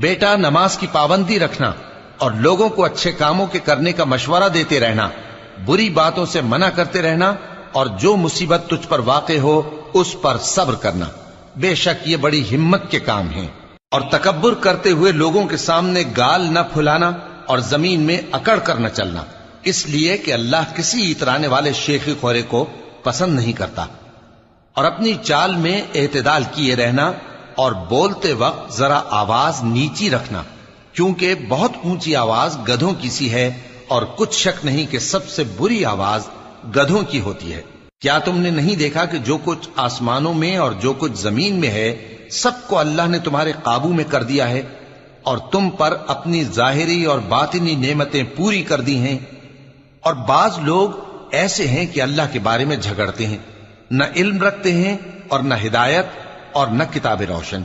بیٹا نماز کی پابندی رکھنا اور لوگوں کو اچھے کاموں کے کرنے کا مشورہ دیتے رہنا، بری باتوں سے منع کرتے رہنا، اور جو مصیبت تجھ پر واقع ہو اس پر صبر کرنا، بے شک یہ بڑی ہمت کے کام ہیں۔ اور تکبر کرتے ہوئے لوگوں کے سامنے گال نہ پھلانا اور زمین میں اکڑ کر نہ چلنا، اس لیے کہ اللہ کسی اترانے والے شیخی خورے کو پسند نہیں کرتا۔ اور اپنی چال میں اعتدال کیے رہنا اور بولتے وقت ذرا آواز نیچی رکھنا، کیونکہ بہت اونچی آواز گدھوں کی سی ہے، اور کچھ شک نہیں کہ سب سے بری آواز گدھوں کی ہوتی ہے۔ کیا تم نے نہیں دیکھا کہ جو کچھ آسمانوں میں اور جو کچھ زمین میں ہے سب کو اللہ نے تمہارے قابو میں کر دیا ہے، اور تم پر اپنی ظاہری اور باطنی نعمتیں پوری کر دی ہیں۔ اور بعض لوگ ایسے ہیں کہ اللہ کے بارے میں جھگڑتے ہیں، نہ علم رکھتے ہیں اور نہ ہدایت اور نہ کتاب روشن۔